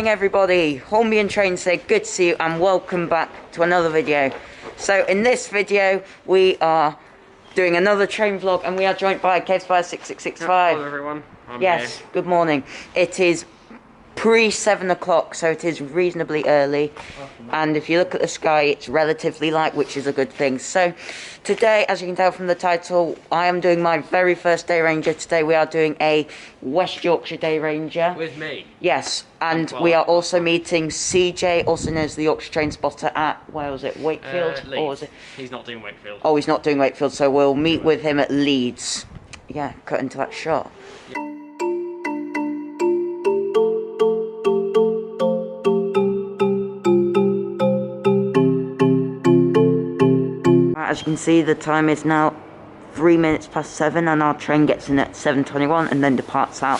morning everybody, Hornby and Trains here, good to see you and welcome back to another video. So in this video we are doing another train vlog and we are joined by Kevspire6665. Hello everyone, I'm yes, here. Good morning. It is pre-7 o'clock, so it is reasonably early, and if you look at the sky it's relatively light, which is a good thing. So today, as you can tell from the title, I am doing my very first day ranger. Today we are doing a West Yorkshire day ranger. With me? Yes, and we are also meeting CJ, also known as the Yorkshire train spotter at, where was it, Wakefield? Leeds. Or was it? He's not doing Wakefield. Oh, he's not doing Wakefield, so we'll meet with him at Leeds. Yeah, cut into that shot. As you can see, the time is now 3 minutes past 7 and our train gets in at 7:21 and then departs out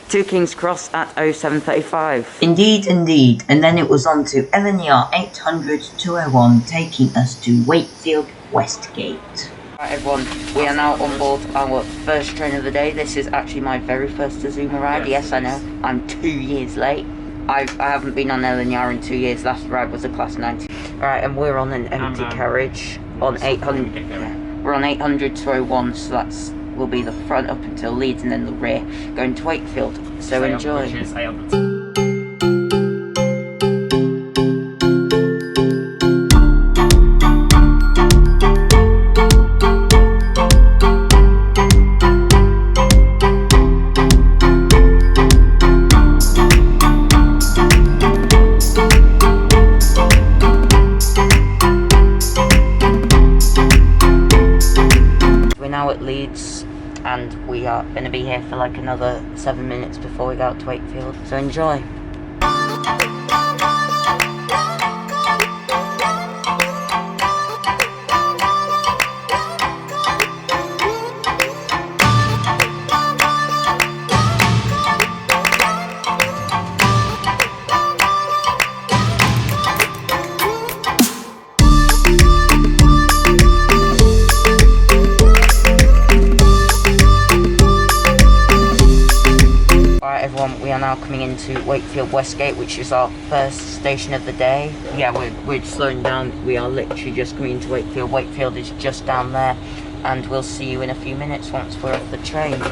to King's Cross at 07:35. Indeed, and then it was on to LNER 800 201 taking us to Wakefield Westgate. Right everyone, we are now on board our first train of the day. This is actually my very first Azuma ride. Yes, I know, I'm 2 years late. I haven't been on LNER in 2 years. Last ride was a class 90. Alright, and we're on an empty carriage on 800. Yeah, we're on 800 201, so that's will be the front up until Leeds and then the rear going to Wakefield. So enjoy. Which is 800. At Leeds, and we are going to be here for like another 7 minutes before we go out to Wakefield, so enjoy. We are now coming into Wakefield Westgate, which is our first station of the day. Yeah, we're slowing down. We are literally just coming into Wakefield. Wakefield is just down there, and we'll see you in a few minutes once we're off the train.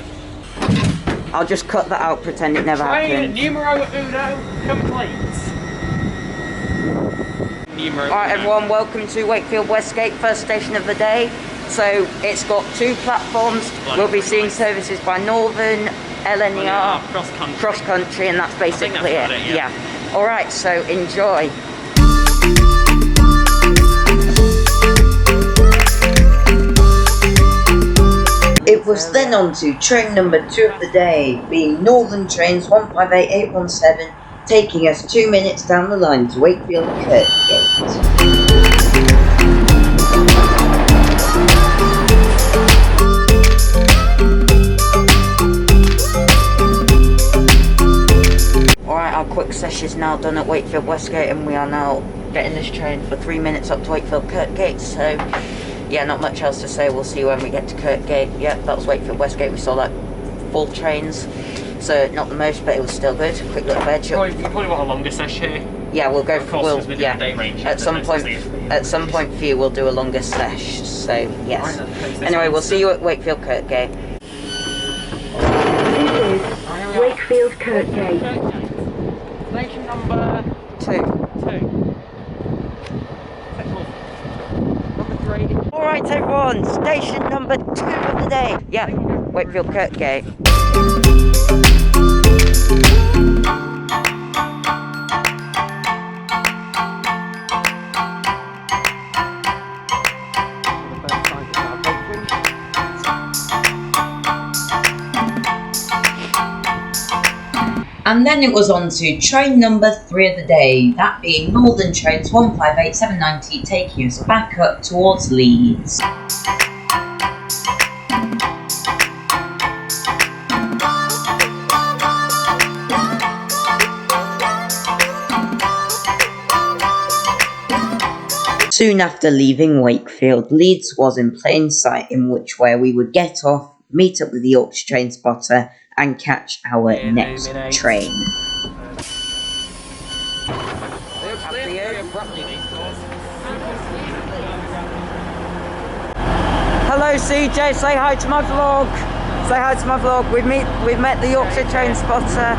I'll just cut that out, pretend it never happened. Numero uno, complete. Alright everyone, welcome to Wakefield Westgate, first station of the day. So it's got 2 platforms. We'll be seeing services by Northern, LNER, cross country, and that's basically it. Yeah. Alright, so enjoy. It was then on to train number 2 of the day, being Northern Trains 158817, taking us 2 minutes down the line to Wakefield Kirkgate. Our quick session is now done at Wakefield Westgate, and we are now getting this train for 3 minutes up to Wakefield Kirkgate. So yeah, not much else to say. We'll see you when we get to Kirkgate. Yeah, that was Wakefield Westgate. We saw like full trains, so not the most, but it was still good. Quick little veg. You probably want a longer session here. Yeah, we'll go for at some point for you we'll do a longer sesh. So yes. Anyway, we'll see you at Wakefield Kirkgate. Wakefield Kirkgate. Station number 2. Number 3. Alright everyone, station number 2 of the day. Yeah, Wakefield Kirkgate. And then it was on to train number 3 of the day, that being Northern Trains 158790, taking us back up towards Leeds. Soon after leaving Wakefield, Leeds was in plain sight, in which way we would get off, meet up with the Yorkshire train spotter and catch our next train. Hello CJ, say hi to my vlog. Say hi to my vlog. We've met the Yorkshire train spotter.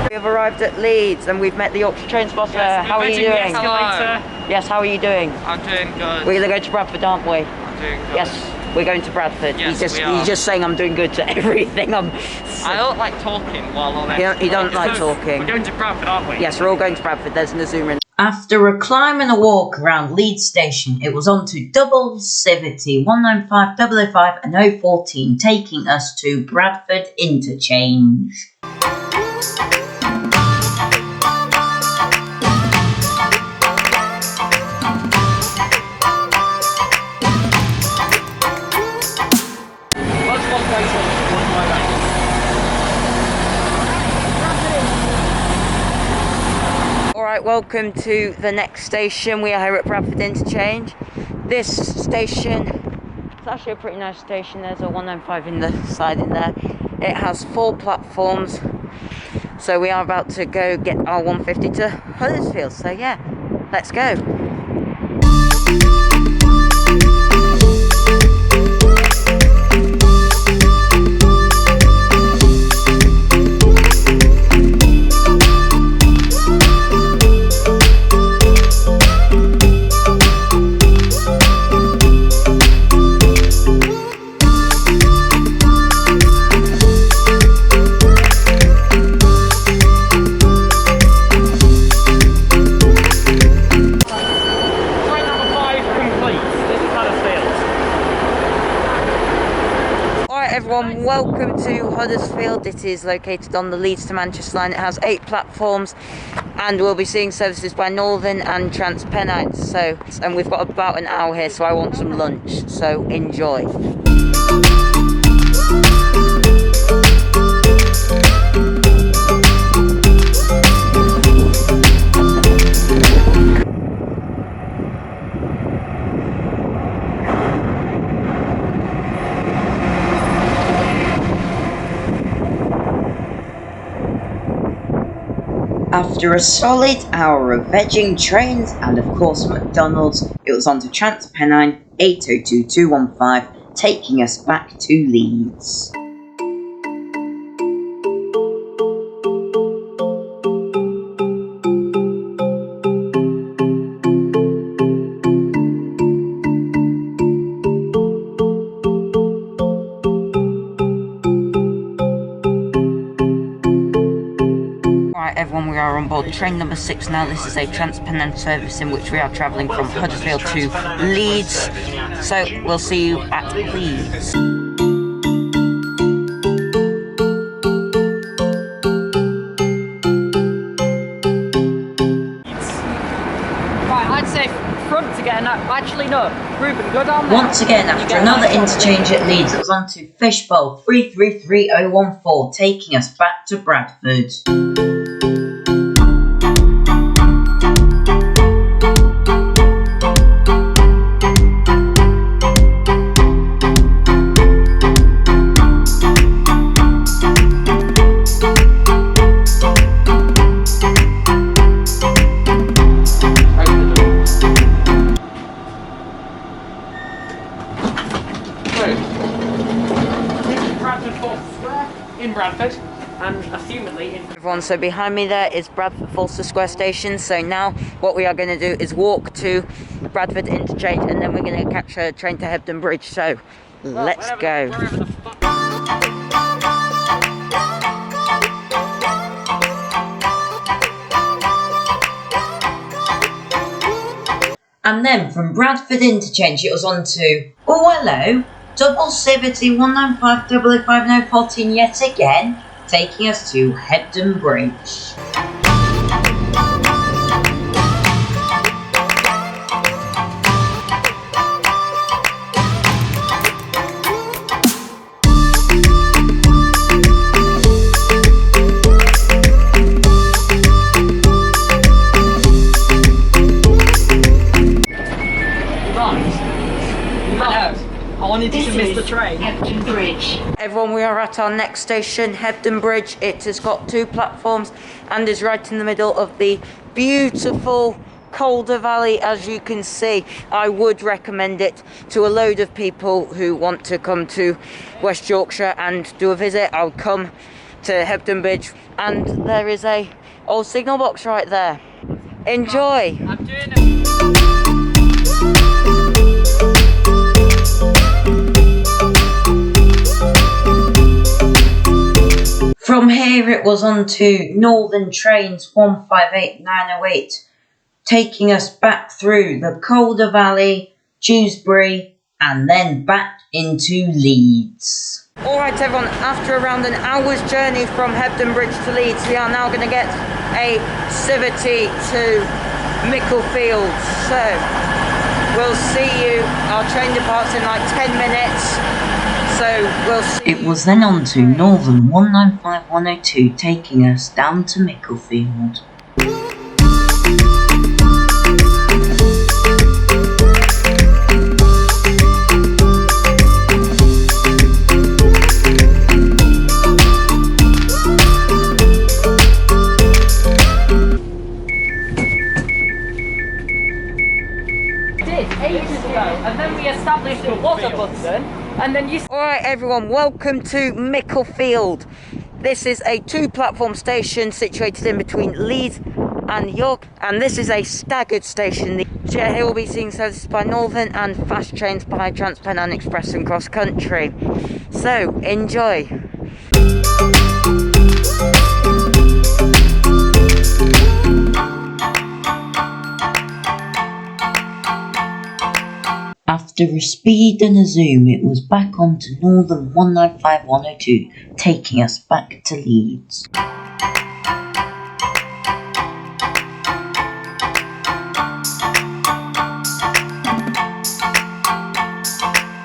We have arrived at Leeds and we've met the Yorkshire train spotter. Yes, how are you doing? Hello. Yes, how are you doing? I'm doing good. We're gonna go to Bradford, aren't we? I'm doing good. Yes, we're going to Bradford. Yes, he's just saying I'm doing good to everything. I don't like talking while on it. You don't like talking. We're going to Bradford, aren't we? Yes, we're all going to Bradford. There's an Zoom in. After a climb and a walk around Leeds station, it was on to double Civity 195, 005 and 014, taking us to Bradford Interchange. Alright, welcome to the next station. We are here at Bradford Interchange. This station, it's actually a pretty nice station. There's a 195 in the side in there. It has 4 platforms. So we are about to go get our 150 to Huddersfield. So yeah, let's go. Everyone, welcome to Huddersfield. It is located on the Leeds to Manchester line. It has 8 platforms and we'll be seeing services by Northern and TransPennine. And we've got about an hour here, so I want some lunch, so enjoy. After a solid hour of vegging, trains and of course McDonald's, it was on to TransPennine 802215, taking us back to Leeds. Everyone, we are on board train number 6 now. This is a TransPennine service in which we are travelling from Huddersfield to Leeds. So we'll see you at Leeds. Right, I'd say front again. Actually, no. Ruben, go down there. Once again, after another interchange at Leeds, it was on to Fishbowl 333014, taking us back to Bradford. In Bradford, and assumedly in Everyone, so behind me there is Bradford Forster Square Station. So now what we are going to do is walk to Bradford Interchange and then we're going to catch a train to Hebden Bridge. So let's go. And then from Bradford Interchange, it was on to, oh hello, double Civity 195 005 014 yet again, taking us to Hebden Bridge. I wanted you to miss the train. Hebden Bridge. Everyone, we are at our next station, Hebden Bridge. It has got 2 platforms and is right in the middle of the beautiful Calder Valley, as you can see. I would recommend it to a load of people who want to come to West Yorkshire and do a visit. I'll come to Hebden Bridge, and there is a old signal box right there. Enjoy. I'm doing it. From here it was on to Northern Trains 158908, taking us back through the Calder Valley, Dewsbury, and then back into Leeds. Alright everyone, after around an hour's journey from Hebden Bridge to Leeds, we are now going to get a civity to Micklefield. So, we'll see you. Our train departs in like 10 minutes. So, we'll see. It was then on to Northern 195102, taking us down to Micklefield. Ages ago, and then we established there was a button, and then you... Alright everyone, welcome to Micklefield. This is a 2-platform station situated in between Leeds and York, and this is a staggered station. Here will be seeing services by Northern and fast trains by Transpennine Express and Cross Country. So, enjoy. After a speed and a zoom, it was back on to Northern 195102, taking us back to Leeds.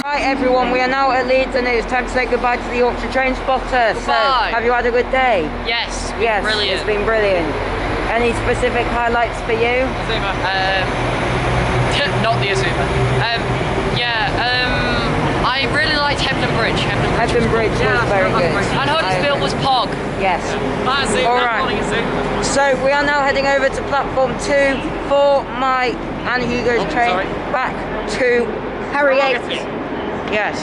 Right everyone, we are now at Leeds and it is time to say goodbye to the Yorkshire train spotter. So, have you had a good day? Yes, Yes, brilliant. It's been brilliant. Any specific highlights for you? Not the Azuma. I really liked Hebden Bridge. Hebden Bridge was very good. And Huddersfield was Pog. Yes. Alright. So we are now heading over to platform 2 for my and Hugo's train back to Harrogate. Yes.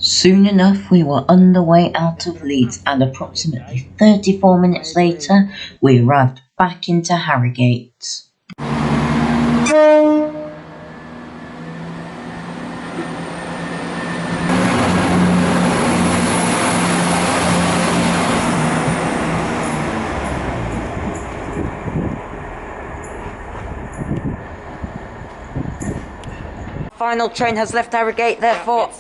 Soon enough, we were underway out of Leeds, and approximately 34 minutes later, we arrived back into Harrogate. Final train has left Harrogate, therefore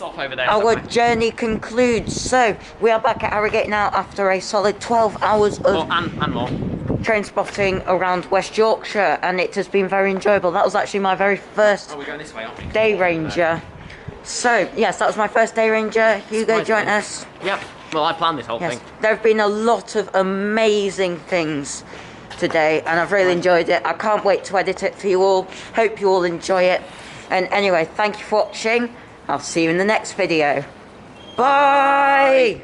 our journey concludes. So we are back at Harrogate now after a solid 12 hours of and more train spotting around West Yorkshire, and it has been very enjoyable. That was actually my very first day ranger. So yes, that was my first day ranger. Hugo joined us. Yep. Well, I planned this whole thing. There have been a lot of amazing things today, and I've really enjoyed it. I can't wait to edit it for you all. Hope you all enjoy it. And anyway, thank you for watching. I'll see you in the next video. Bye!